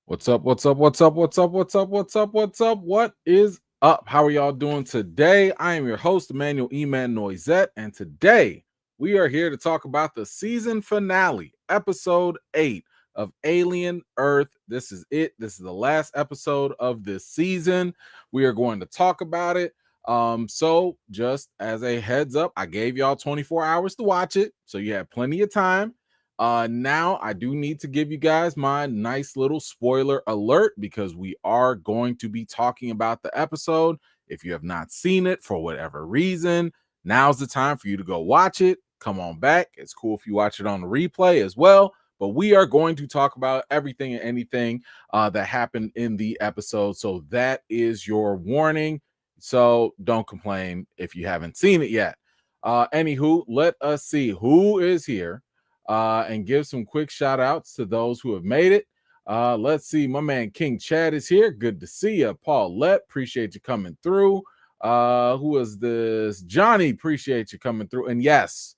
What's up? What's up? What's up? What's up? What's up? What's up? What's up? What is up? How are y'all doing today? I am your host, Emmanuel Eman Noisette, and today we are here to talk about the season finale, episode 8 of Alien Earth. This is it. This is the last episode of this season. We are going to talk about it. So just as a heads up, I gave y'all 24 hours to watch it, so you have plenty of time. Now I do need to give you guys my nice little spoiler alert because we are going to be talking about the episode. If you have not seen it for whatever reason, now's the time for you to go watch it. Come on back. It's cool if you watch it on the replay as well. But we are going to talk about everything and anything that happened in the episode. So that is your warning. So don't complain if you haven't seen it yet. Anywho, let us see who is here. And give some quick shout outs to those who have made it. Let's see, my man King Chad is here. Good to see you. Paulette, appreciate you coming through. Who is this? Johnny, appreciate you coming through. And yes,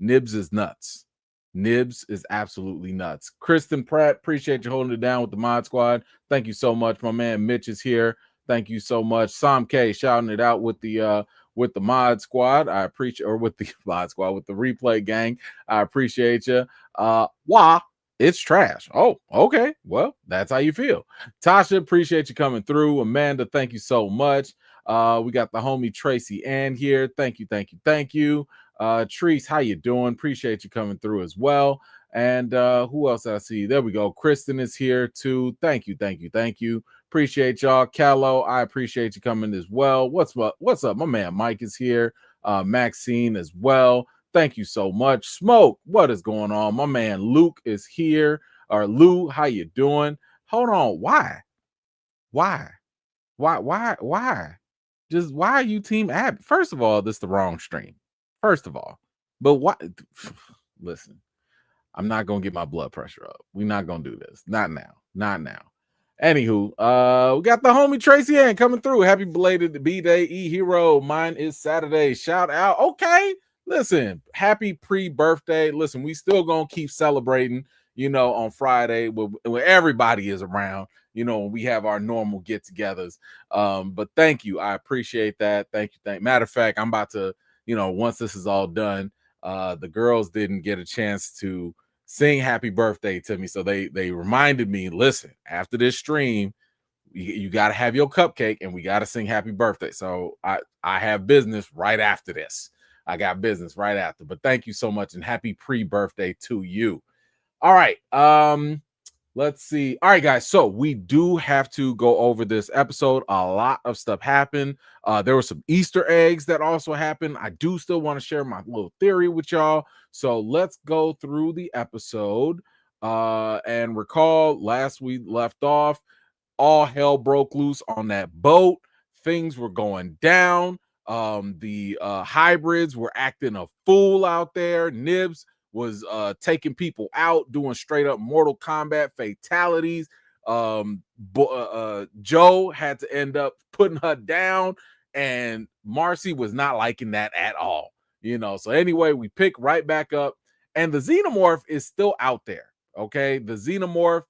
Nibs is nuts. Nibs is absolutely nuts. Kristen Pratt, appreciate you holding it down with the mod squad. Thank you so much. My man Mitch is here. Thank you so much. Sam K shouting it out with the mod squad. I appreciate, or with the mod squad, with the replay gang. I appreciate you. Wah, it's trash. Oh, okay. Well, that's how you feel. Tasha, appreciate you coming through. Amanda, thank you so much. We got the homie Tracy Ann here. Thank you, thank you, thank you. Treese, how you doing? Appreciate you coming through as well. And who else I see? There we go. Kristen is here too. Thank you, thank you, thank you. Appreciate y'all. Callow, I appreciate you coming as well. What's up? My man Mike is here. Maxine as well. Thank you so much. Smoke, what is going on? My man Luke is here. Or Lou, how you doing? Hold on. Why? Just why are you Team Abby? First of all, this is the wrong stream. First of all. But why? Listen, I'm not going to get my blood pressure up. We're not going to do this. Not now. Not now. Anywho, we got the homie Tracy Ann coming through. Happy belated B-Day, E-Hero. Mine is Saturday. Shout out. Okay. Listen, happy pre-birthday. Listen, we still going to keep celebrating, on Friday when everybody is around, when we have our normal get-togethers. But thank you. I appreciate that. Thank you. Matter of fact, I'm about to, once this is all done, the girls didn't get a chance to sing happy birthday to me, so they reminded me, listen, after this stream you got to have your cupcake and we got to sing happy birthday. So I have business right after this. I got business right after, but thank you so much and happy pre-birthday to you. All right, let's see. All right, guys, so we do have to go over this episode. A lot of stuff happened. There were some Easter eggs that also happened. I do still want to share my little theory with y'all. So let's go through the episode and recall last we left off. All hell broke loose on that boat. Things were going down. The hybrids were acting a fool out there. Nibs was taking people out, doing straight up Mortal Kombat fatalities. Joe had to end up putting her down, and Marcy was not liking that at all. So anyway, we pick right back up, and the xenomorph is still out there. Okay, the xenomorph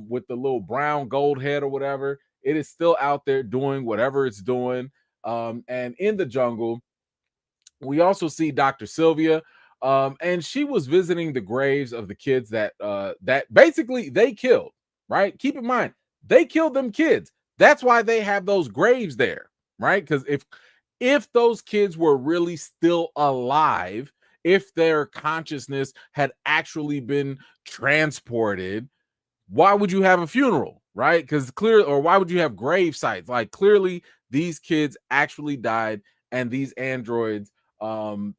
with the little brown gold head or whatever, it is still out there doing whatever it's doing. And in the jungle, we also see Dr. Sylvia. And she was visiting the graves of the kids that basically they killed, right? Keep in mind, they killed them kids. That's why they have those graves there, right? Because if those kids were really still alive, if their consciousness had actually been transported, why would you have a funeral, right? Because why would you have grave sites? Like, clearly these kids actually died, and these androids,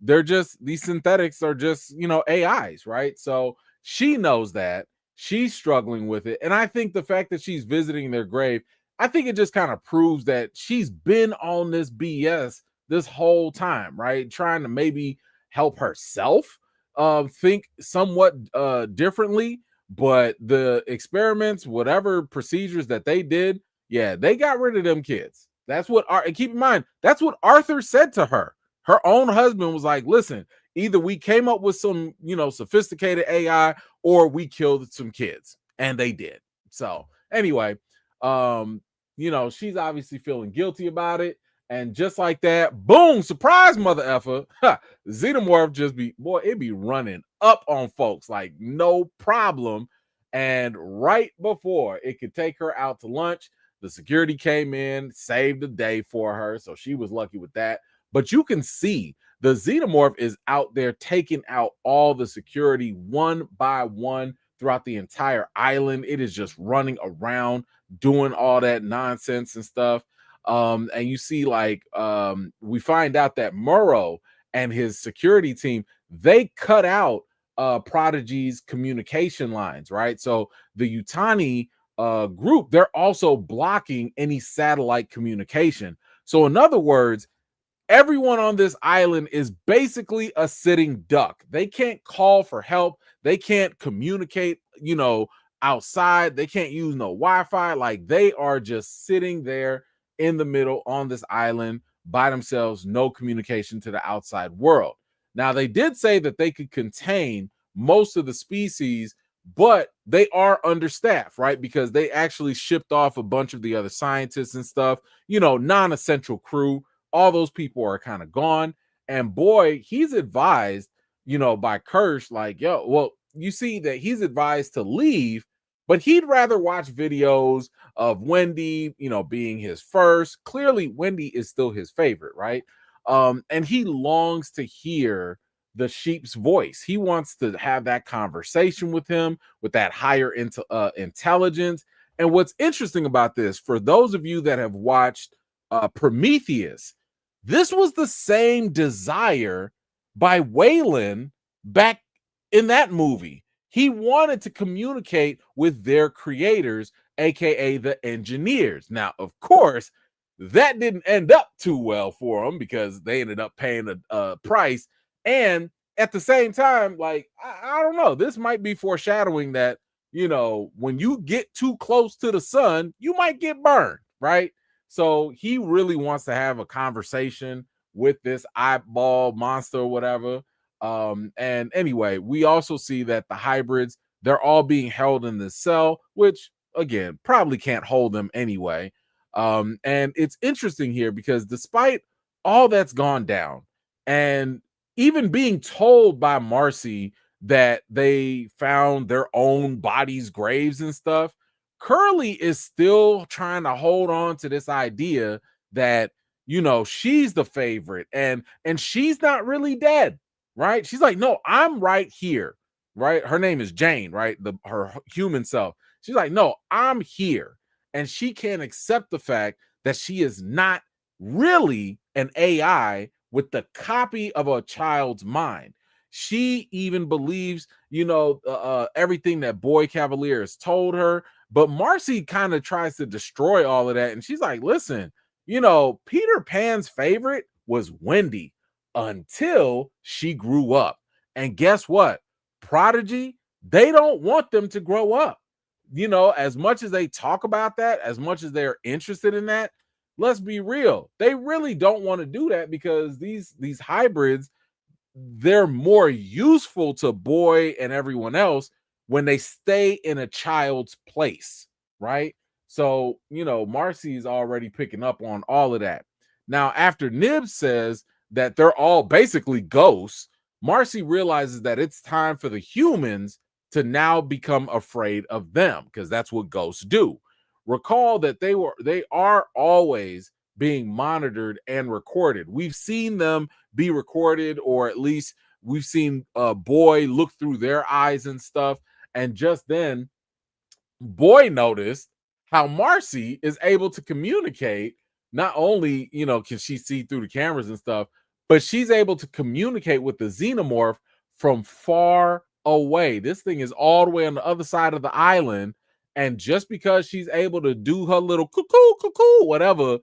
these synthetics are just, AIs, right? So she knows that. She's struggling with it. And I think the fact that she's visiting their grave, I think it just kind of proves that she's been on this BS this whole time, right? Trying to maybe help herself think somewhat differently. But the experiments, whatever procedures that they did, yeah, they got rid of them kids. That's what, keep in mind, that's what Arthur said to her. Her own husband was like, listen, either we came up with some, sophisticated AI, or we killed some kids. And they did. So Anyway, she's obviously feeling guilty about it. And just like that, boom, surprise, mother effer. Xenomorph just it be running up on folks like no problem. And right before it could take her out to lunch, the security came in, saved the day for her. So she was lucky with that. But you can see the Xenomorph is out there taking out all the security one by one throughout the entire island. It is just running around doing all that nonsense and stuff. And you see, we find out that Murrow and his security team, they cut out Prodigy's communication lines, right? So the Yutani group, they're also blocking any satellite communication. So in other words, everyone on this island is basically a sitting duck. They can't call for help. They can't communicate, outside. They can't use no Wi-Fi. Like, they are just sitting there in the middle on this island by themselves, no communication to the outside world. Now, they did say that they could contain most of the species, but they are understaffed, right? Because they actually shipped off a bunch of the other scientists and stuff, non-essential crew. All those people are kind of gone. And boy, he's advised, by Kirsch, like, you see that he's advised to leave, but he'd rather watch videos of Wendy, being his first. Clearly, Wendy is still his favorite, right? And he longs to hear the sheep's voice. He wants to have that conversation with him, with that higher intelligence. And what's interesting about this, for those of you that have watched Prometheus, this was the same desire by Weyland back in that movie. He wanted to communicate with their creators, aka the engineers. Now, of course, that didn't end up too well for them because they ended up paying a price. And at the same time, like, I don't know, this might be foreshadowing that, when you get too close to the sun, you might get burned, right? So he really wants to have a conversation with this eyeball monster or whatever. And anyway, we also see that the hybrids, they're all being held in this cell, which again, probably can't hold them anyway. And it's interesting here because despite all that's gone down, and even being told by Marcy that they found their own bodies' graves and stuff, Curly is still trying to hold on to this idea that, she's the favorite and she's not really dead, right? She's like, no, I'm right here, right? Her name is Jane, right? Her human self. She's like, no, I'm here. And she can't accept the fact that she is not really an AI with the copy of a child's mind. She even believes, everything that Boy Cavalier has told her. But Marcy kind of tries to destroy all of that. And she's like, listen, Peter Pan's favorite was Wendy until she grew up. And guess what? Prodigy, they don't want them to grow up. As much as they talk about that, as much as they're interested in that, let's be real. They really don't want to do that because these hybrids, they're more useful to Boy and everyone else when they stay in a child's place, right? So, Marcy's already picking up on all of that. Now, after Nib says that they're all basically ghosts, Marcy realizes that it's time for the humans to now become afraid of them because that's what ghosts do. Recall that they are always being monitored and recorded. We've seen them be recorded, or at least we've seen Boy look through their eyes and stuff. And just then, Boy noticed how Marcy is able to communicate. Not only, can she see through the cameras and stuff, but she's able to communicate with the xenomorph from far away. This thing is all the way on the other side of the island. And just because she's able to do her little cuckoo, whatever,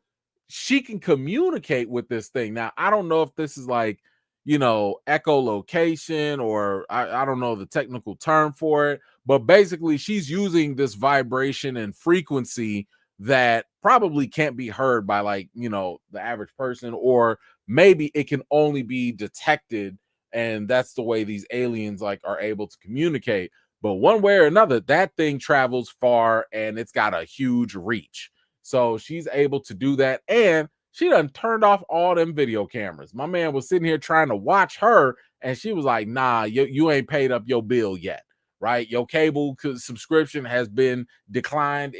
she can communicate with this thing. Now, I don't know if this is like, echolocation, or I don't know the technical term for it, but basically she's using this vibration and frequency that probably can't be heard by the average person, or maybe it can only be detected. And that's the way these aliens are able to communicate. But one way or another, that thing travels far and it's got a huge reach. So she's able to do that. And she done turned off all them video cameras. My man was sitting here trying to watch her, and she was like, nah, you ain't paid up your bill yet, right? Your cable subscription has been declined.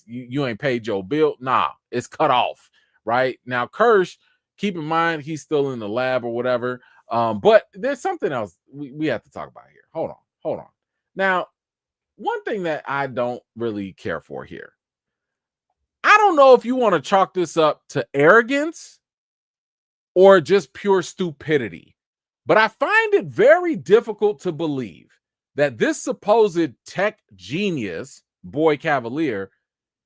You ain't paid your bill. Nah, it's cut off, right? Now, Kirsch, keep in mind, he's still in the lab or whatever. But there's something else we have to talk about here. Hold on. Now, one thing that I don't really care for here, I don't know if you want to chalk this up to arrogance or just pure stupidity, but I find it very difficult to believe that this supposed tech genius, Boy Cavalier,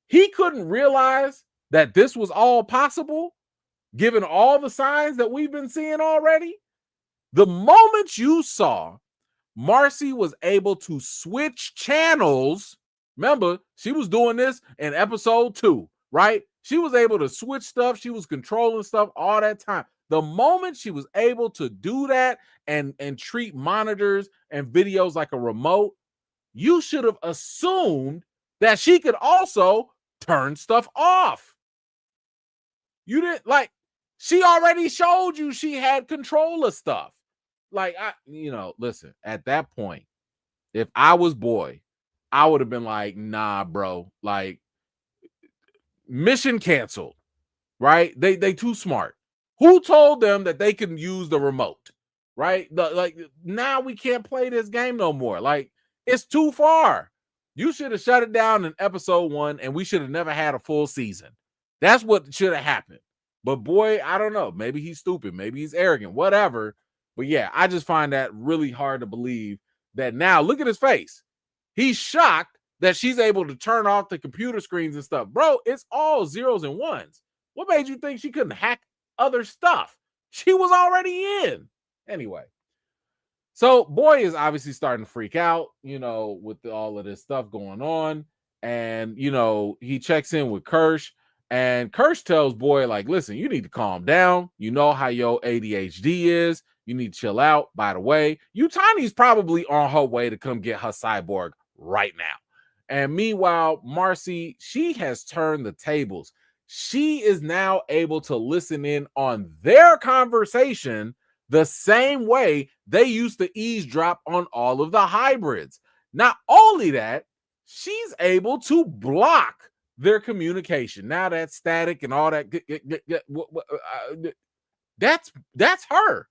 he couldn't realize that this was all possible, given all the signs that we've been seeing already. The moment you saw Marcy was able to switch channels. Remember, she was doing this in episode 2, right? She was able to switch stuff. She was controlling stuff all that time. The moment she was able to do that and treat monitors and videos like a remote, you should have assumed that she could also turn stuff off. You didn't, like, she already showed you she had control of stuff. Like, listen, at that point, if I was Boy, I would have been like, nah, bro, like, mission canceled, right? They too smart. Who told them that they can use the remote, right? Now we can't play this game no more. Like, it's too far. You should have shut it down in episode 1, and we should have never had a full season. That's what should have happened. But Boy, I don't know. Maybe he's stupid. Maybe he's arrogant, whatever. But yeah, I just find that really hard to believe that now, look at his face. He's shocked that she's able to turn off the computer screens and stuff. Bro, it's all zeros and ones. What made you think she couldn't hack other stuff? She was already in. Anyway, so Boy is obviously starting to freak out, with all of this stuff going on. And, he checks in with Kirsch. And Kirsch tells Boy, like, listen, you need to calm down. You know how your ADHD is. You need to chill out. By the way, Yutani's probably on her way to come get her cyborg right now. And meanwhile, Marcy, she has turned the tables. She is now able to listen in on their conversation the same way they used to eavesdrop on all of the hybrids. Not only that, she's able to block their communication. Now that static and all that, that's her.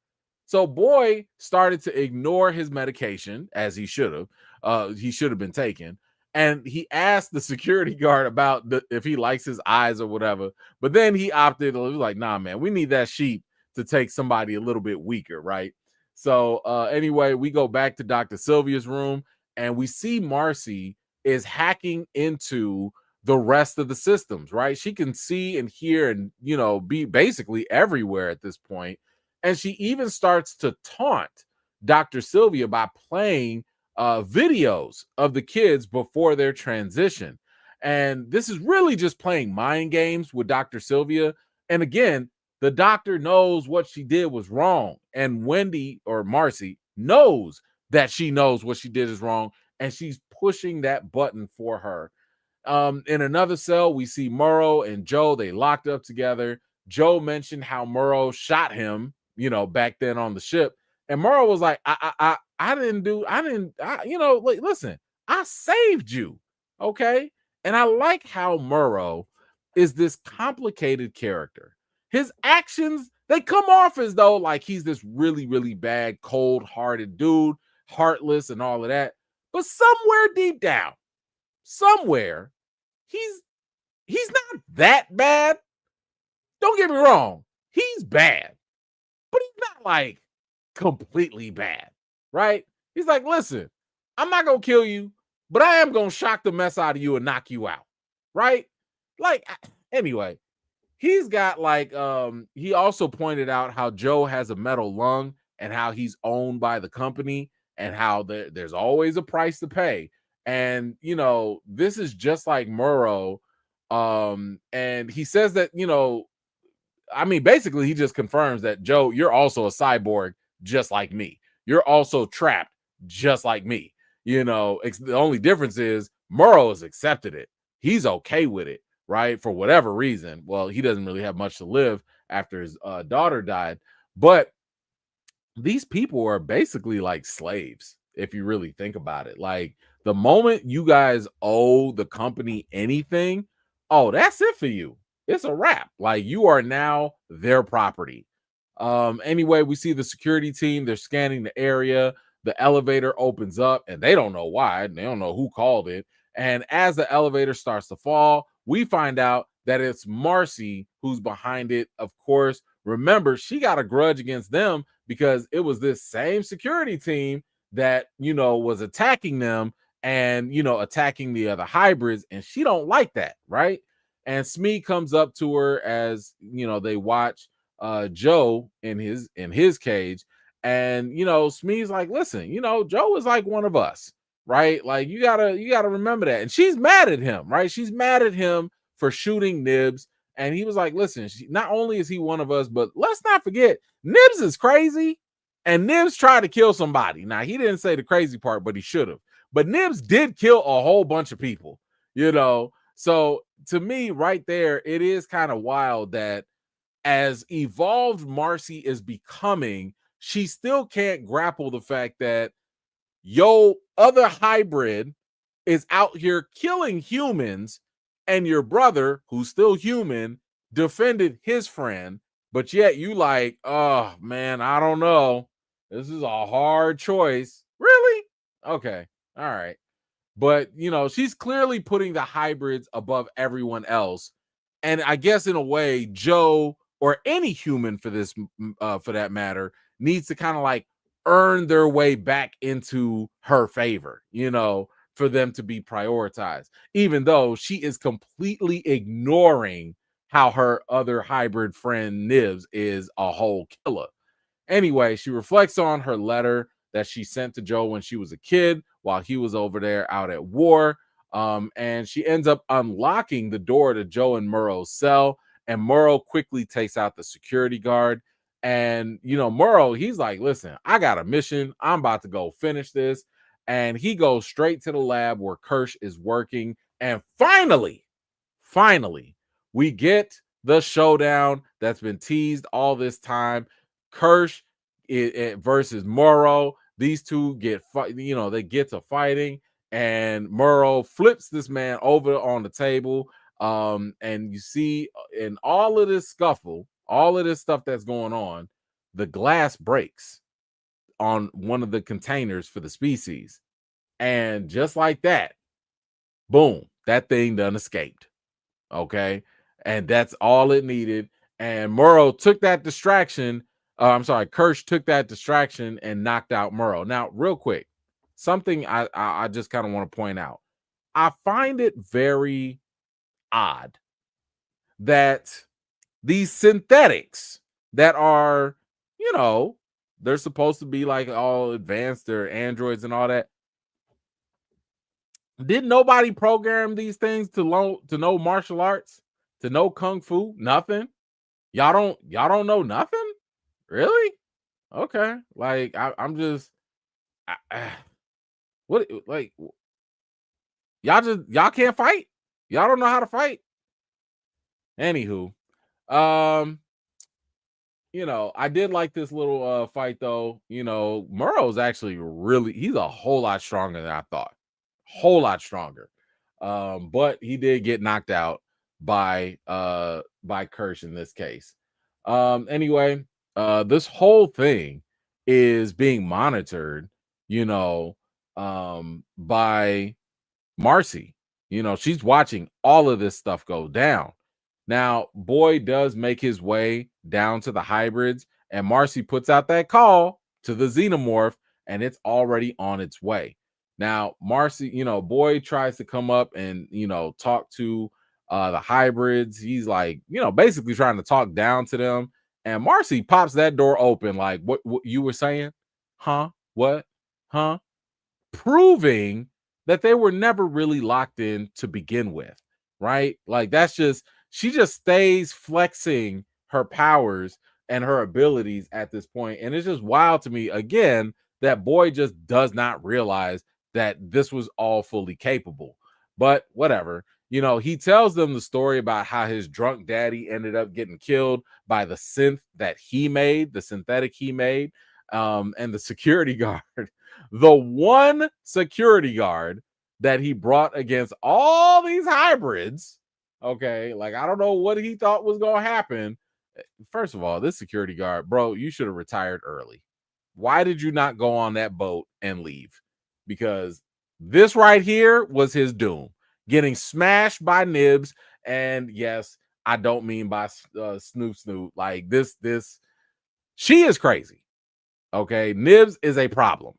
So Boy started to ignore his medication, as he should have. He should have been taken. And he asked the security guard about if he likes his eyes or whatever. But then he opted. He was like, nah, man, we need that sheep to take somebody a little bit weaker, right? So anyway, we go back to Dr. Sylvia's room, and we see Marcy is hacking into the rest of the systems, right? She can see and hear and, be basically everywhere at this point. And she even starts to taunt Dr. Sylvia by playing videos of the kids before their transition. And this is really just playing mind games with Dr. Sylvia. And again, the doctor knows what she did was wrong. And Wendy, or Marcy, knows that she knows what she did is wrong. And she's pushing that button for her. In another cell, we see Murrow and Joe. They locked up together. Joe mentioned how Murrow shot him, back then on the ship. And Murrow was like, listen, I saved you. Okay. And I like how Murrow is this complicated character. His actions, they come off as though like he's this really, really bad, cold-hearted dude, heartless and all of that. But somewhere deep down, somewhere, he's not that bad. Don't get me wrong. He's bad. But he's not like completely bad, right? He's like, listen, I'm not going to kill you, but I am going to shock the mess out of you and knock you out, right? Like, anyway, he's got like, he also pointed out how Joe has a metal lung and how he's owned by the company and how there's always a price to pay. And, this is just like Murrow. And he says that, basically he just confirms that, Joe, you're also a cyborg just like me. You're also trapped just like me. The only difference is Murrow has accepted it. He's okay with it, right? For whatever reason. Well, he doesn't really have much to live after his daughter died, but these people are basically like slaves if you really think about it. Like, the moment you guys owe the company anything, oh, that's it for you. It's a wrap. Like, you are now their property. Anyway, we see the security team. They're scanning the area. The elevator opens up and they don't know why. They don't know who called it. And as the elevator starts to fall, we find out that it's Marcy who's behind it. Of course, remember, she got a grudge against them because it was this same security team that, was attacking them and, attacking the other hybrids. And she don't like that, right? And Smee comes up to her as, they watch Joe in his cage, and Smee's like, listen, Joe is like one of us, right? Like, you gotta remember that. And she's mad at him, right? She's mad at him for shooting Nibs. And he was like, listen, not only is he one of us, but let's not forget, Nibs is crazy, and Nibs tried to kill somebody. Now, he didn't say the crazy part, but he should have. But Nibs did kill a whole bunch of people, so to me, right there, it is kind of wild that as evolved Marcy is becoming, she still can't grapple the fact that your other hybrid is out here killing humans, and your brother, who's still human, defended his friend, but yet you like, oh man, I don't know. This is a hard choice. Really? Okay. All right. But she's clearly putting the hybrids above everyone else. And I guess in a way, Joe, or any human for that matter, needs to kind of like earn their way back into her favor, for them to be prioritized, even though she is completely ignoring how her other hybrid friend Nibs is a whole killer. Anyway, she reflects on her letter that she sent to Joe when she was a kid while he was over there out at war. And she ends up unlocking the door to Joe and Murrow's cell. And Murrow quickly takes out the security guard. And, Murrow, he's like, listen, I got a mission. I'm about to go finish this. And he goes straight to the lab where Kirsch is working. And finally, we get the showdown that's been teased all this time. Kirsch versus Murrow. These two they get to fighting, and Murrow flips this man over on the table. And you see in all of this scuffle, all of this stuff that's going on, the glass breaks on one of the containers for the species. And just like that, boom, that thing done escaped. Okay. And that's all it needed. And Murrow took that distraction. Kirsch took that distraction and knocked out Murrow. Now, real quick, something I just kind of want to point out. I find it very odd that these synthetics that are, they're supposed to be like all advanced, they're androids and all that. Did nobody program these things to know martial arts, to know kung fu? Nothing. Y'all don't know nothing? Really? Okay. Like, I'm just what, like, y'all can't fight? Y'all don't know how to fight? Anywho, I did like this little fight though. Murrow's actually he's a whole lot stronger than I thought. Whole lot stronger. But he did get knocked out by Kirsch in this case. Anyway, this whole thing is being monitored, by Marcy. She's watching all of this stuff go down. Now, Boy does make his way down to the hybrids, and Marcy puts out that call to the xenomorph, and it's already on its way. Now, Marcy, Boy tries to come up and, talk to the hybrids. He's like, basically trying to talk down to them. And Marcy pops that door open like, what you were saying? Huh? What? Huh? Proving that they were never really locked in to begin with, right? Like, she just stays flexing her powers and her abilities at this point. And it's just wild to me, again, that Boy just does not realize that this was all fully capable. But whatever. He tells them the story about how his drunk daddy ended up getting killed by the synth that he made, the synthetic he made, and the security guard, the one security guard that he brought against all these hybrids. Okay, like I don't know what he thought was going to happen. First of all, this security guard, bro, you should have retired early. Why did you not go on that boat and leave? Because this right here was his doom, getting smashed by Nibs. And yes, I don't mean by Snoop Snoop. Like this, she is crazy. Okay, Nibs is a problem,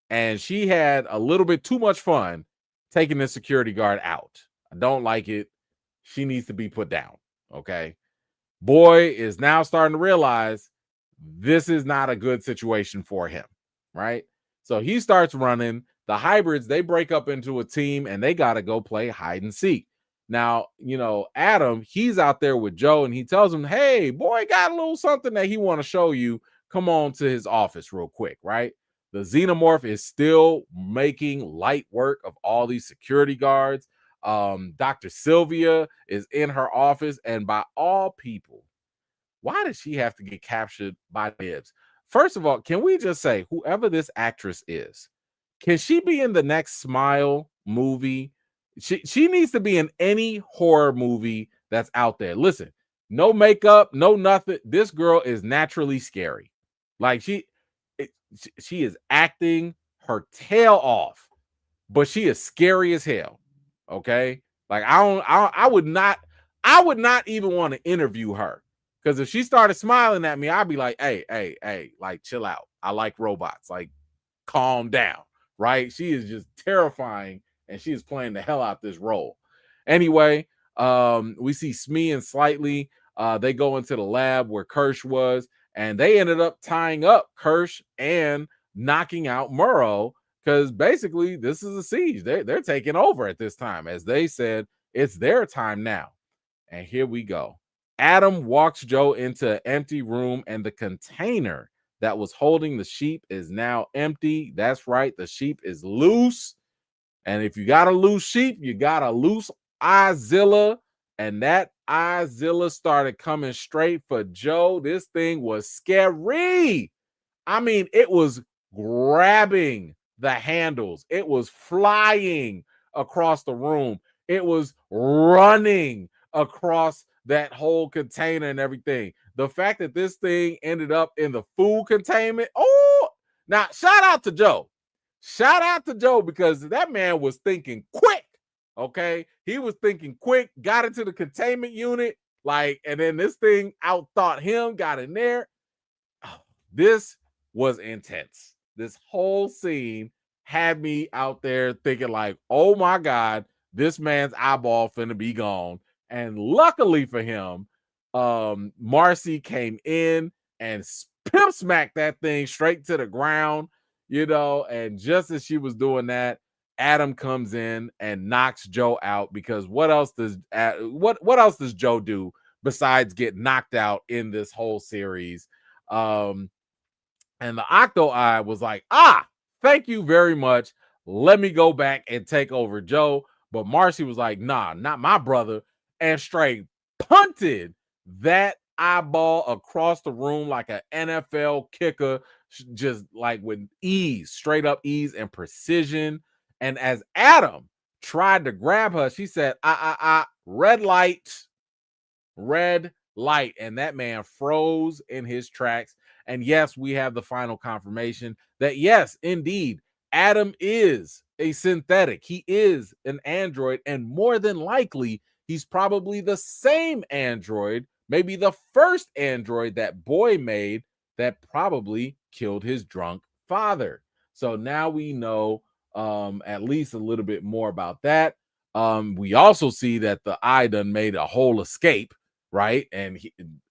and she had a little bit too much fun taking the security guard out. I don't like it. She needs to be put down. Okay, boy is now starting to realize this is not a good situation for him, right? So he starts running. The hybrids, they break up into a team and they got to go play hide and seek. Now, Adam, he's out there with Joe and he tells him, hey, boy, got a little something that he want to show you. Come on to his office real quick, right? The xenomorph is still making light work of all these security guards. Dr. Sylvia is in her office, and by all people, why does she have to get captured by Nibs? First of all, can we just say, whoever this actress is, can she be in the next Smile movie? She needs to be in any horror movie that's out there. Listen, no makeup, no nothing. This girl is naturally scary. Like she is acting her tail off, but she is scary as hell. Okay, like I would not even want to interview her. Because if she started smiling at me, I'd be like, hey, like, chill out. I like robots. Like, calm down, right? She is just terrifying, and she is playing the hell out this role. Anyway, we see Smee and Slightly. They go into the lab where Kirsch was, and they ended up tying up Kirsch and knocking out Murrow, because basically this is a siege. They're taking over at this time. As they said, it's their time now. And here we go. Adam walks Joe into an empty room, and the container that was holding the sheep is now empty. That's right. The sheep is loose. And if you got a loose sheep, you got a loose Izilla. And that Izilla started coming straight for Joe. This thing was scary. I mean, it was grabbing the handles. It was flying across the room. It was running across that whole container and everything. The fact that this thing ended up in the food containment. Oh, now shout out to Joe. Shout out to Joe, because that man was thinking quick. Okay. He was thinking quick, got into the containment unit, and then this thing outthought him, got in there. Oh, this was intense. This whole scene had me out there thinking like, oh my God, this man's eyeball finna be gone. And luckily for him, Marcy came in and pimp smacked that thing straight to the ground, and just as she was doing that, Adam comes in and knocks Joe out, because what else does Joe do besides get knocked out in this whole series? And the Octo Eye was like, thank you very much. Let me go back and take over Joe. But Marcy was like, nah, not my brother. And straight punted that eyeball across the room like an NFL kicker, just like with ease, straight up ease and precision. And as Adam tried to grab her, she said, red light. And that man froze in his tracks. And yes, we have the final confirmation that yes, indeed, Adam is a synthetic. He is an android, and more than likely, he's probably the same android, maybe the first android that Boy made that probably killed his drunk father. So now we know at least a little bit more about that. We also see that the eye done made a whole escape, right? And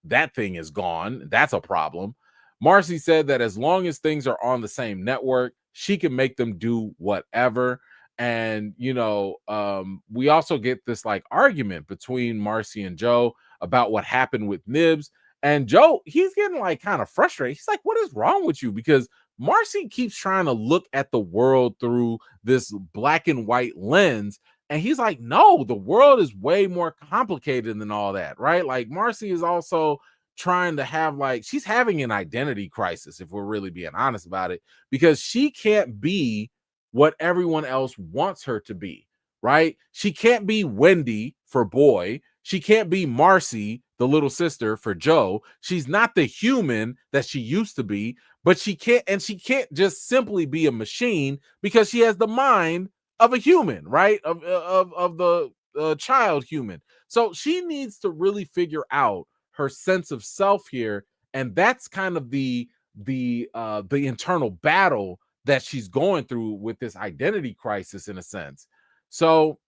that thing is gone. That's a problem. Marcy said that as long as things are on the same network, she can make them do whatever. And, we also get this argument between Marcy and Joe about what happened with Nibs. And Joe, he's getting kind of frustrated. He's like, what is wrong with you? Because Marcy keeps trying to look at the world through this black and white lens. And he's like, no, the world is way more complicated than all that, right? Like Marcy is also trying to have she's having an identity crisis, if we're really being honest about it, because she can't be what everyone else wants her to be, right? She can't be Wendy for boy. She can't be Marcy, the little sister, for Joe. She's not the human that she used to be, but she can't just simply be a machine because she has the mind of a human, right? Of the child human. So she needs to really figure out her sense of self here, and that's kind of the internal battle that she's going through with this identity crisis in a sense. So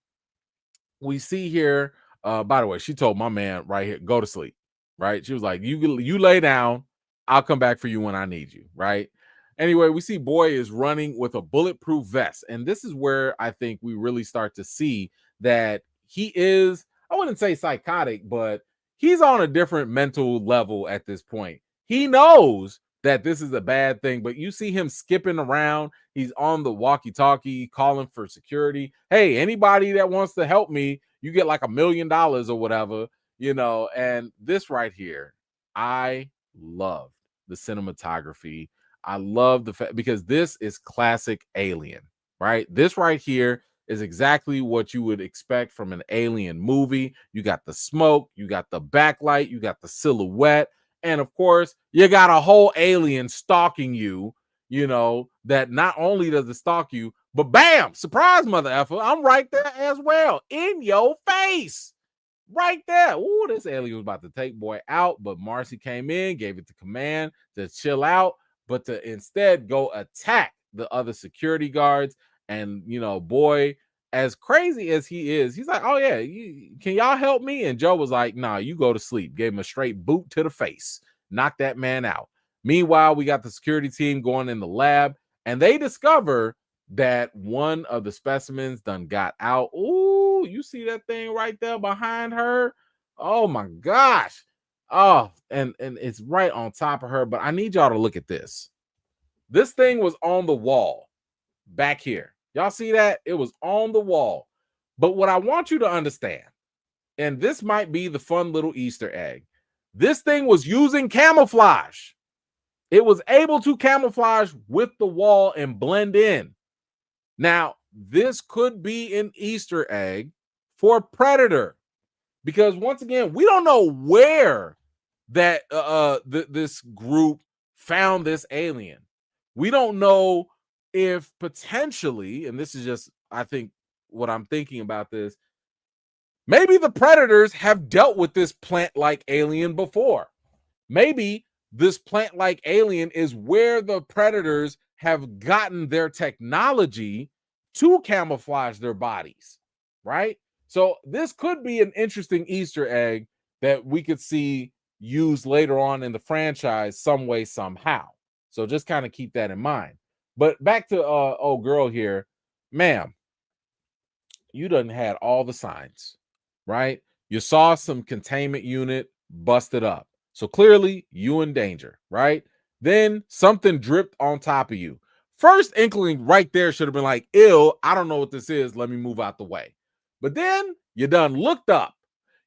we see here, by the way, she told my man right here, go to sleep, right? She was like, you lay down, I'll come back for you when I need you, right? Anyway, we see Boy is running with a bulletproof vest, and this is where I think we really start to see that he is, I wouldn't say psychotic, but he's on a different mental level at this point. He knows that this is a bad thing, but you see him skipping around. He's on the walkie-talkie calling for security. Hey, anybody that wants to help me, you get like $1 million or whatever, and this right here, I love the cinematography. I love the fact because this is classic Alien, right? This right here is exactly what you would expect from an Alien movie. You got the smoke, you got the backlight, you got the silhouette, and of course, you got a whole alien stalking you, that not only does it stalk you, but bam, surprise, mother effer, I'm right there as well, in your face. Right there. Ooh, this alien was about to take Boy out, but Marcy came in, gave it the command to chill out, but to instead go attack the other security guards. And, Boy, as crazy as he is, he's like, oh, yeah, can y'all help me? And Joe was like, nah, you go to sleep. Gave him a straight boot to the face. Knocked that man out. Meanwhile, we got the security team going in the lab, and they discover that one of the specimens done got out. Ooh, you see that thing right there behind her? Oh my gosh. Oh, and it's right on top of her. But I need y'all to look at this. This thing was on the wall back here. Y'all see that? It was on the wall. But what I want you to understand, and this might be the fun little Easter egg, this thing was using camouflage. It was able to camouflage with the wall and blend in. Now, this could be an Easter egg for Predator, because once again, we don't know where that this group found this alien. We don't know if potentially, and this is just, I think, what I'm thinking about this, maybe the Predators have dealt with this plant-like alien before. Maybe this plant-like alien is where the Predators have gotten their technology to camouflage their bodies, right? So this could be an interesting Easter egg that we could see used later on in the franchise some way, somehow. So just kind of keep that in mind. But back to old girl here, ma'am, you done had all the signs, right? You saw some containment unit busted up. So clearly you in danger, right? Then something dripped on top of you. First inkling right there should have been like, ew, I don't know what this is. Let me move out the way. But then you done looked up.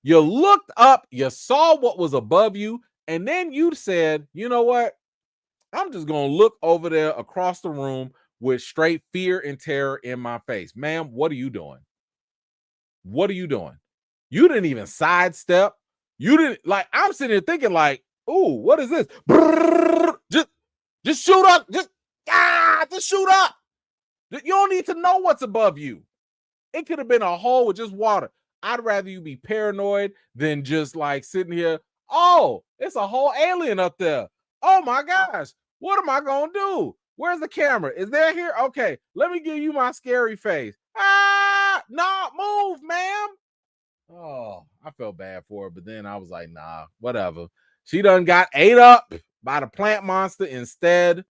You looked up, you saw what was above you, and then you said, you know what? I'm just going to look over there across the room with straight fear and terror in my face. Ma'am, what are you doing? What are you doing? You didn't even sidestep. You didn't, like, I'm sitting here thinking like, ooh, what is this? Brrr, just shoot up. Just shoot up. You don't need to know what's above you. It could have been a hole with just water. I'd rather you be paranoid than just like sitting here. Oh, it's a whole alien up there. Oh my gosh. What am I going to do? Where's the camera? Is there here? Okay, let me give you my scary face. No, move, ma'am. Oh, I felt bad for her, but then I was like, nah, whatever. She done got ate up by the plant monster instead.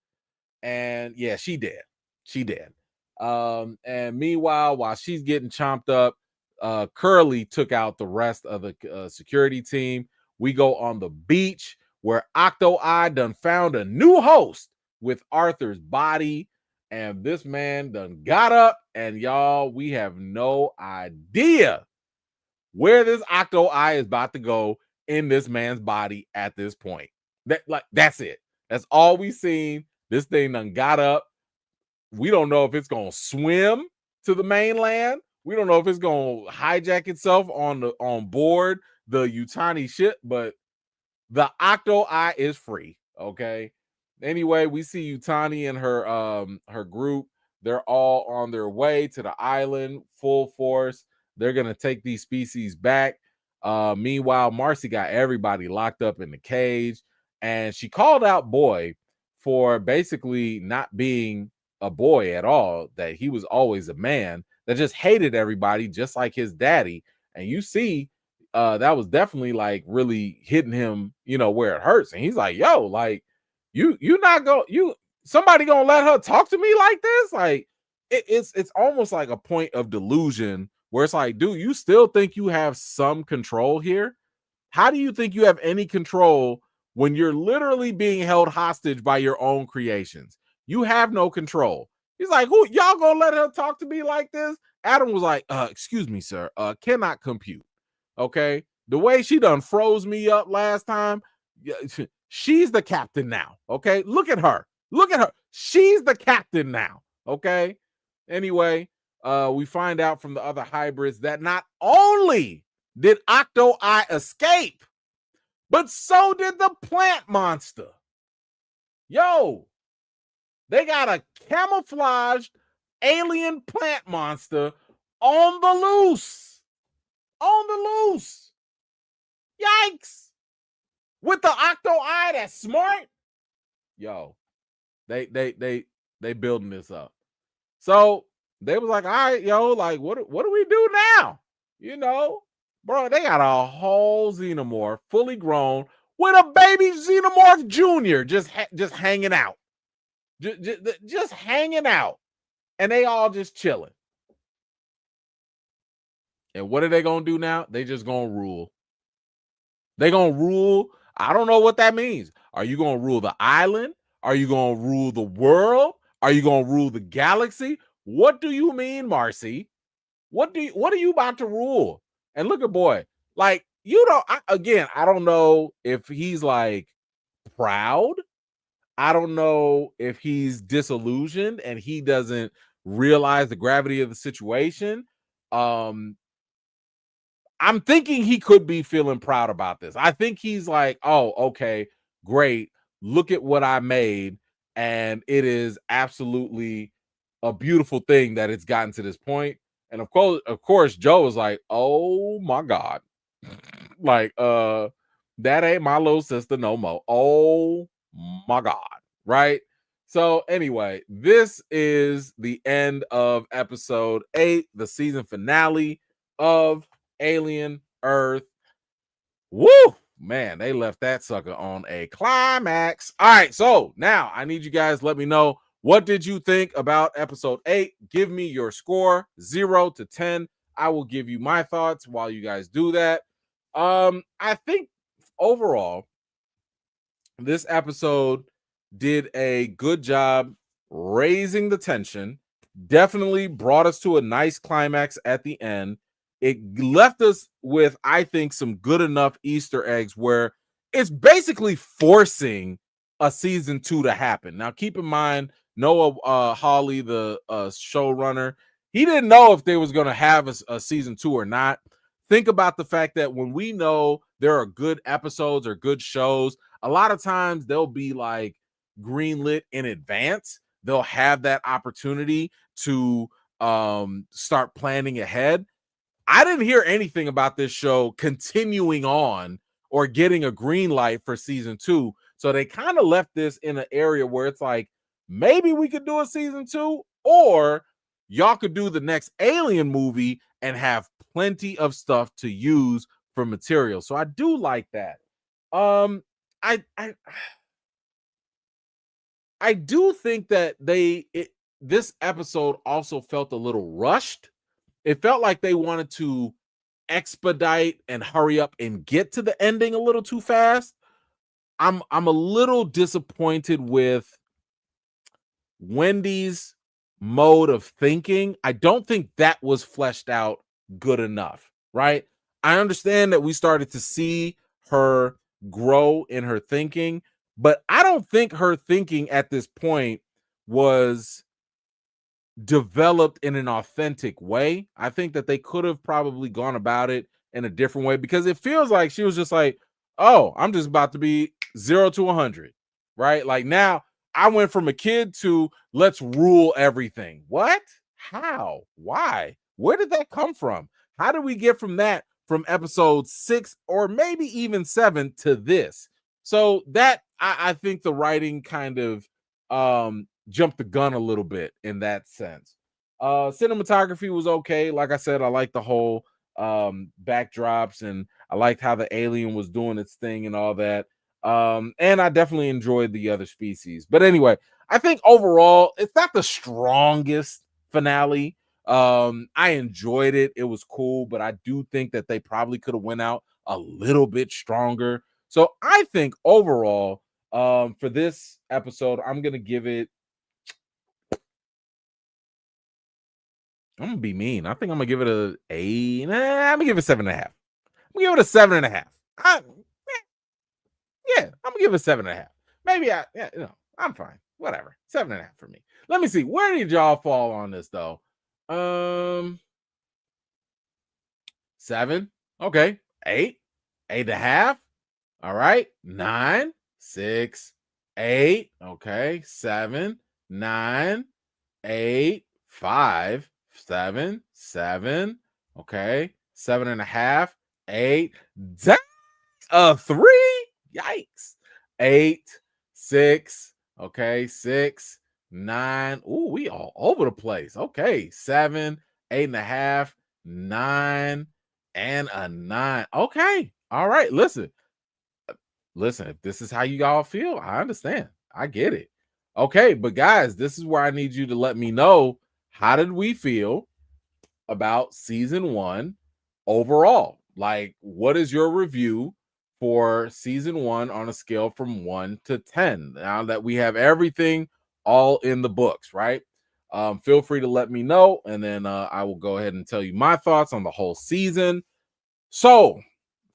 And yeah, she did. She did. And meanwhile, while she's getting chomped up, Curly took out the rest of the security team. We go on the beach where Octo Eye done found a new host with Arthur's body, and this man done got up, and y'all, we have no idea where this octo eye is about to go in this man's body at this point. That's it. That's all we seen. This thing done got up. We don't know if it's gonna swim to the mainland. We don't know if it's gonna hijack itself on board the Yutani ship, but the octo eye is free. Okay. Anyway, we see Yutani and her group. They're all on their way to the island, full force. They're gonna take these species back. Meanwhile, Marcy got everybody locked up in the cage, and she called out Boy for basically not being a boy at all, that he was always a man that just hated everybody, just like his daddy. And you see, that was definitely like really hitting him, where it hurts. And he's like, yo, like, you not go, somebody gonna let her talk to me like this? Like, it's almost like a point of delusion where it's like, dude, you still think you have some control here? How do you think you have any control when you're literally being held hostage by your own creations? You have no control. He's like, who, y'all gonna let her talk to me like this? Adam was like, excuse me, sir, cannot compute. Okay. The way she done froze me up last time, she's the captain now. Okay. Look at her. Look at her. She's the captain now. Okay. Anyway, we find out from the other hybrids that not only did Octo Eye escape, but so did the plant monster. Yo, they got a camouflaged alien plant monster on the loose. On the loose. Yikes. With the Octo Eye that's smart. Yo, they building this up. So they was like, all right, yo, like, what do we do now? Bro, they got a whole xenomorph, fully grown, with a baby xenomorph junior just hanging out. Just hanging out. And they all just chilling. And what are they going to do now? They just going to rule. They going to rule. I don't know what that means. Are you going to rule the island? Are you going to rule the world? Are you going to rule the galaxy? What do you mean, Marcy? What are you about to rule? And look at Boy. Like, I don't know if he's like proud. I don't know if he's disillusioned and he doesn't realize the gravity of the situation. I'm thinking he could be feeling proud about this. I think he's like, oh, okay, great. Look at what I made. And it is absolutely a beautiful thing that it's gotten to this point. And of course, Joe is like, oh my God. Like, that ain't my little sister no more. Oh my God. Right? So anyway, this is the end of episode 8, the season finale of Alien Earth. Woo! Man, they left that sucker on a climax. All right, so now I need you guys let me know, what did you think about episode 8? Give me your score, 0 to 10. I will give you my thoughts while you guys do that. I think overall, this episode did a good job raising the tension. Definitely brought us to a nice climax at the end. It left us with, I think, some good enough Easter eggs where it's basically forcing a season 2 to happen. Now, keep in mind, Noah Hawley, the showrunner, he didn't know if they was going to have a season 2 or not. Think about the fact that when we know there are good episodes or good shows, a lot of times they'll be like greenlit in advance. They'll have that opportunity to start planning ahead. I didn't hear anything about this show continuing on or getting a green light for season 2. So they kind of left this in an area where it's like, maybe we could do a season 2, or y'all could do the next Alien movie and have plenty of stuff to use for material. So I do like that. I do think that this episode also felt a little rushed. It felt like they wanted to expedite and hurry up and get to the ending a little too fast. I'm a little disappointed with Wendy's mode of thinking, I don't think that was fleshed out good enough, right? I understand that we started to see her grow in her thinking, but I don't think her thinking at this point was developed in an authentic way. I think that they could have probably gone about it in a different way, because it feels like she was just like, "Oh, I'm just about to be 0 to 100." Right? Like, now I went from a kid to let's rule everything. What? How? Why? Where did that come from? How did we get from that, from episode 6 or maybe even 7 to this? So that, I think the writing kind of jumped the gun a little bit in that sense. Cinematography was okay. Like I said, I like the whole backdrops, and I liked how the alien was doing its thing and all that. And I definitely enjoyed the other species. But anyway, I think overall it's not the strongest finale. I enjoyed it. It was cool, but I do think that they probably could have went out a little bit stronger. So I think overall, for this episode, I'm gonna give it, I'm gonna be mean. I think I'm gonna give it a eight. Nah, I'm gonna give it 7.5. I'm gonna give it a 7.5. Yeah, I'm gonna give it a 7.5. Maybe yeah, I'm fine. Whatever. 7.5 for me. Let me see. Where did y'all fall on this though? Um, 7. Okay. 8. 8.5. All right. 9. 6. 8. Okay. 7. 9. 8. 5. 7. 7. Okay. 7.5. 8. Damn, 3. Yikes. 8. 6. Okay. 6. 9. Ooh, we all over the place. Okay. 7. 8.5. 9. And a 9. Okay. All right. Listen, if this is how you all feel, I understand. I get it. Okay, but guys, this is where I need you to let me know, how did we feel about season 1 overall? Like, what is your review for season 1 on a scale from 1 to 10? Now that we have everything all in the books, right? Feel free to let me know, and then I will go ahead and tell you my thoughts on the whole season. So,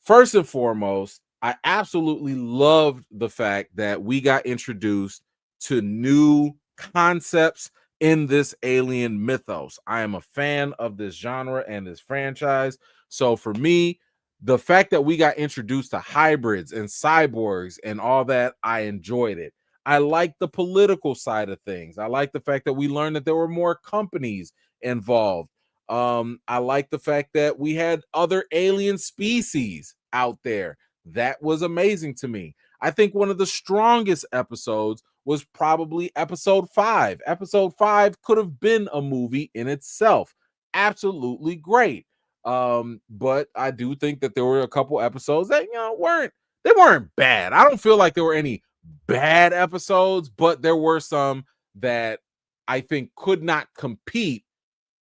first and foremost, I absolutely loved the fact that we got introduced to new concepts in this alien mythos. I am a fan of this genre and this franchise. So, for me, the fact that we got introduced to hybrids and cyborgs and all that, I enjoyed it. I like the political side of things. I like the fact that we learned that there were more companies involved. I like the fact that we had other alien species out there. That was amazing to me. I think one of the strongest episodes was probably episode 5. Episode 5 could have been a movie in itself. Absolutely great. But I do think that there were a couple episodes that, weren't bad. I don't feel like there were any bad episodes, but there were some that I think could not compete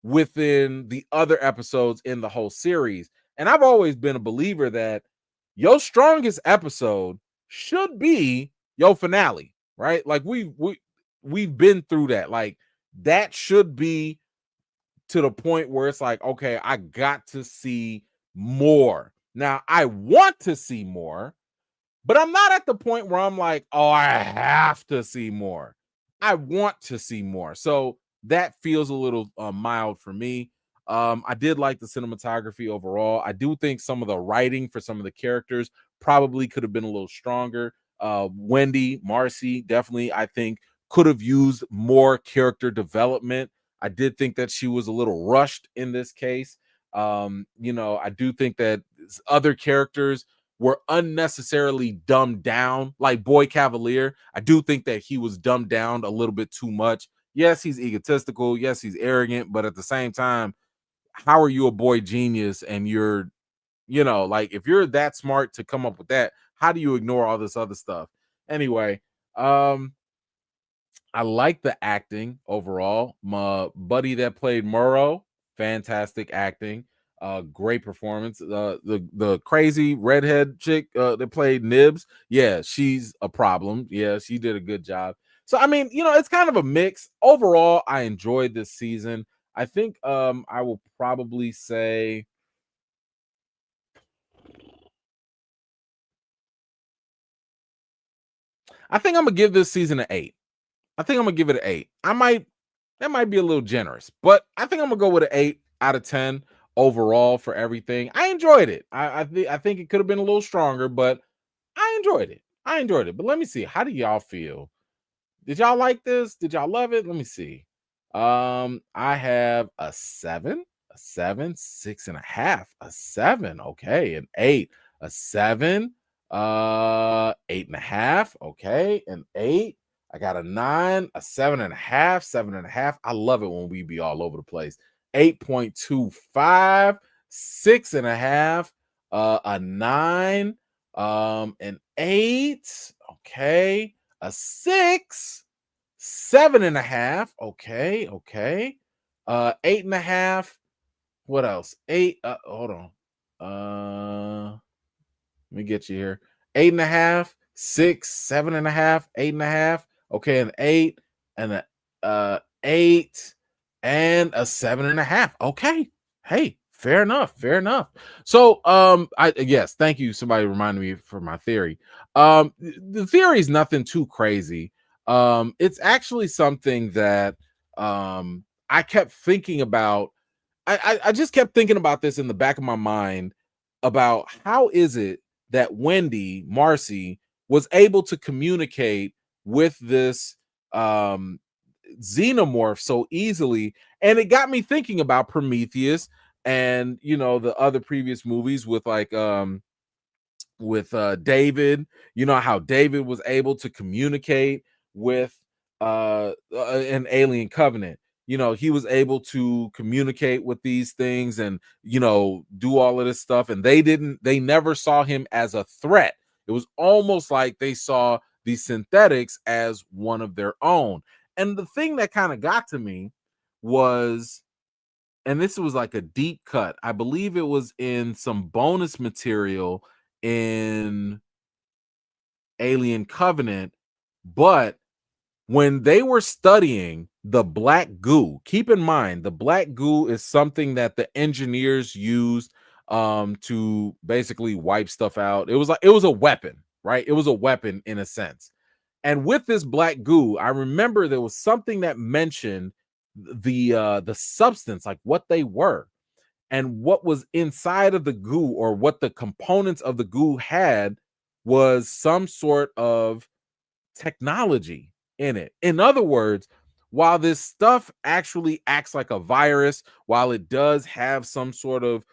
within the other episodes in the whole series. And I've always been a believer that your strongest episode should be your finale, right? Like, we've been through that. Like, that should be to the point where it's like, okay, I got to see more. Now, I want to see more, but I'm not at the point where I'm like, oh, I have to see more. I want to see more. So that feels a little mild for me. I did like the cinematography overall. I do think some of the writing for some of the characters probably could have been a little stronger. Wendy, Marcy, definitely, I think, could have used more character development. I did think that she was a little rushed in this case. I do think that other characters were unnecessarily dumbed down, like Boy Cavalier. I do think that he was dumbed down a little bit too much. Yes, he's egotistical. Yes, he's arrogant. But at the same time, how are you a boy genius and you're, like, if you're that smart to come up with that, how do you ignore all this other stuff? Anyway, I like the acting overall. My buddy that played Murrow, fantastic acting. Great performance. The crazy redhead chick that played Nibs, yeah, she's a problem. Yeah, she did a good job. So I mean, it's kind of a mix. Overall, I enjoyed this season. I think I will probably say I think I'm gonna give this season an 8. I think I'm gonna give it an 8. That might be a little generous, but I think I'm gonna go with an 8 out of 10 overall for everything. I enjoyed it. I think it could have been a little stronger, but I enjoyed it. I enjoyed it. But let me see. How do y'all feel? Did y'all like this? Did y'all love it? Let me see. I have a 7, a 7, 6.5, a 7, okay, an 8, a 7, 8.5, okay, an 8. I got a 9, a 7.5, 7.5. I love it when we be all over the place. 8.25, 6.5, a 9, an 8, okay, a 6, 7.5. Okay, okay. 8.5. What else? Eight. Hold on. Let me get you here. 8.5, 6, 7.5, 8.5. Okay, an 8 and a 8 and a 7.5. Okay. Hey, fair enough. Fair enough. So I yes, thank you. Somebody reminded me for my theory. The theory is nothing too crazy. It's actually something that I kept thinking about. I just kept thinking about this in the back of my mind about how is it that Wendy Marcy was able to communicate with this um xenomorph so easily, and it got me thinking about Prometheus and the other previous movies with David, how David was able to communicate with an alien covenant. He was able to communicate with these things and do all of this stuff, and they never saw him as a threat. It was almost like they saw these synthetics as one of their own. And the thing that kind of got to me was, and this was like a deep cut. I believe it was in some bonus material in Alien Covenant, but when they were studying the black goo, keep in mind the black goo is something that the engineers used to basically wipe stuff out. It was a weapon, right? It was a weapon in a sense. And with this black goo, I remember there was something that mentioned the substance, like what they were and what was inside of the goo, or what the components of the goo had, was some sort of technology in it. In other words, while this stuff actually acts like a virus, while it does have some sort of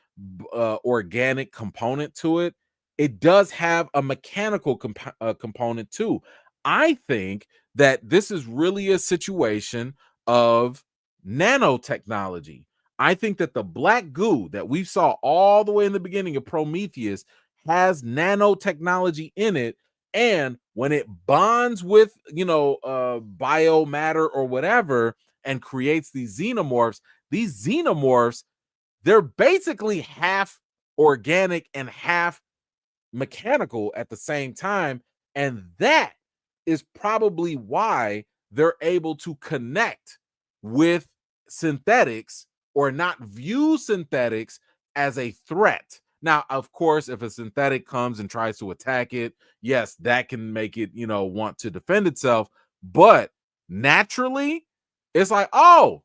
organic component to it, it does have a mechanical component too. I think that this is really a situation of nanotechnology. I think that the black goo that we saw all the way in the beginning of Prometheus has nanotechnology in it, and when it bonds with biomatter or whatever and creates these xenomorphs, they're basically half organic and half mechanical at the same time. And that is probably why they're able to connect with synthetics, or not view synthetics as a threat. Now, of course, if a synthetic comes and tries to attack it, yes, that can make it, want to defend itself. But naturally, it's like, oh,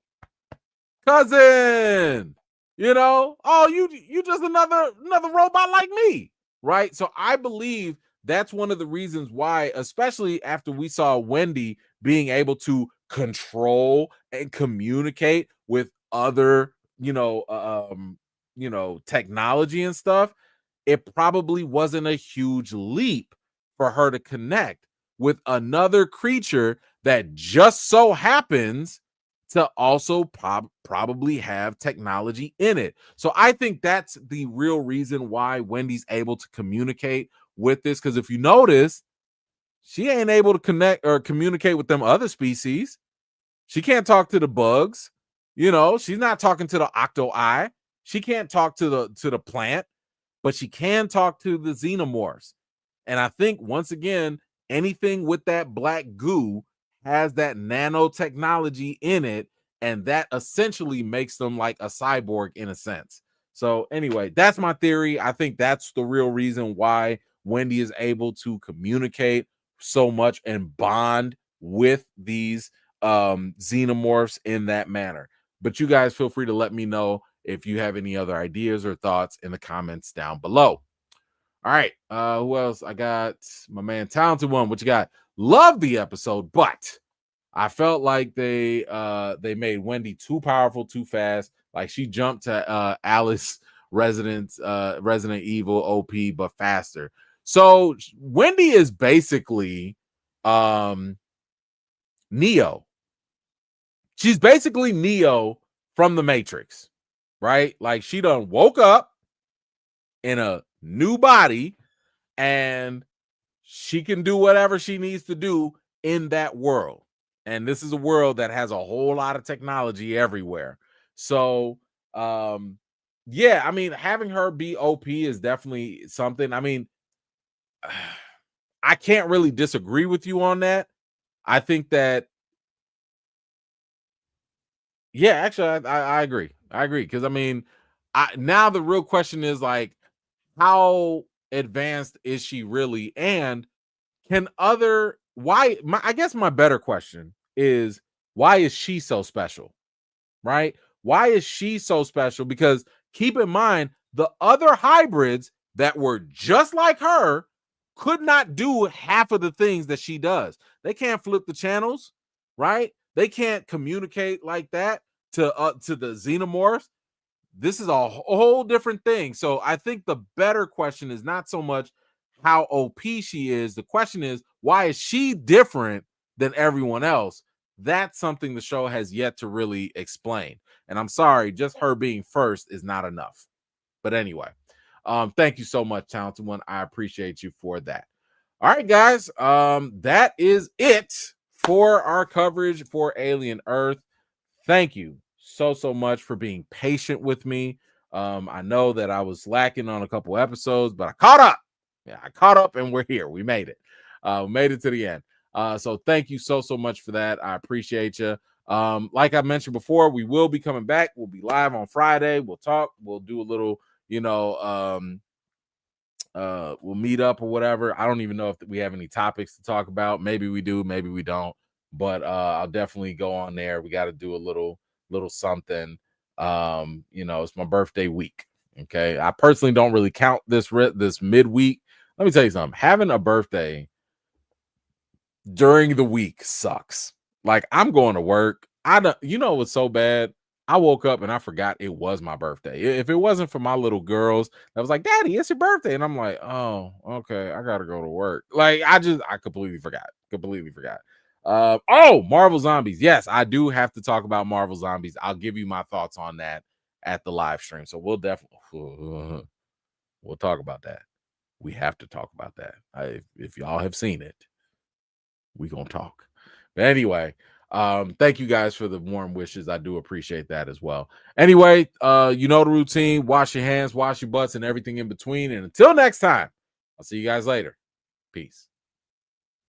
cousin, oh, you just another robot like me, right? So I believe that's one of the reasons why, especially after we saw Wendy being able to control and communicate with other technology and stuff, it probably wasn't a huge leap for her to connect with another creature that just so happens to also probably have technology in it. So I think that's the real reason why Wendy's able to communicate with this. Because if you notice, she ain't able to connect or communicate with them other species. She can't talk to the bugs. She's not talking to the octo-eye. She can't talk to the plant, but she can talk to the xenomorphs. And I think once again, anything with that black goo has that nanotechnology in it, and that essentially makes them like a cyborg in a sense. So anyway, that's my theory. I think that's the real reason why Wendy is able to communicate so much and bond with these xenomorphs in that manner. But you guys feel free to let me know if you have any other ideas or thoughts in the comments down below. All right, who else? I got my man Talented One. What you got? Love the episode, but I felt like they made Wendy too powerful too fast. Like she jumped to Alice Resident Evil OP, but faster. So Wendy is basically Neo. She's basically Neo from the Matrix, right? Like she done woke up in a new body and she can do whatever she needs to do in that world. And this is a world that has a whole lot of technology everywhere. So, yeah, I mean, having her be OP is definitely something. I mean, I can't really disagree with you on that. I think that, yeah, actually, I agree. I agree. Because, I mean, now the real question is like, how advanced is she really? And can other I guess my better question is, why is she so special? Right? Why is she so special? Because keep in mind, the other hybrids that were just like her could not do half of the things that she does. They can't flip the channels, right? They can't communicate like that to the xenomorphs. This is a whole different thing. So I think the better question is not so much how OP she is. The question is, why is she different than everyone else? That's something the show has yet to really explain. And I'm sorry, just her being first is not enough. But anyway, thank you so much, Talented One. I appreciate you for that. All right, guys, that is it for our coverage for Alien Earth. Thank you so much for being patient with me. I know that I was lacking on a couple episodes, but I caught up. Yeah, I caught up and we're here. We made it. We made it to the end. So thank you so much for that. I appreciate you. Like I mentioned before, we will be coming back. We'll be live on Friday. We'll talk. We'll do a little, we'll meet up or whatever. I don't even know if we have any topics to talk about. Maybe we do, maybe we don't. But I'll definitely go on there. We got to do a little something. It's my birthday week. Okay, I personally don't really count this midweek. Let me tell you something. Having a birthday during the week sucks. Like I'm going to work. What's so bad? I woke up and I forgot it was my birthday. If it wasn't for my little girls, I was like, "Daddy, it's your birthday," and I'm like, "Oh, okay, I gotta go to work." Like I completely forgot. Marvel Zombies. Yes, I do have to talk about Marvel Zombies. I'll give you my thoughts on that at the live stream. So we'll definitely we'll talk about that. We have to talk about that. If y'all have seen it, we gonna talk. But anyway, thank you guys for the warm wishes. I do appreciate that as well. Anyway, you know the routine. Wash your hands, wash your butts, and everything in between. And until next time, I'll see you guys later. Peace.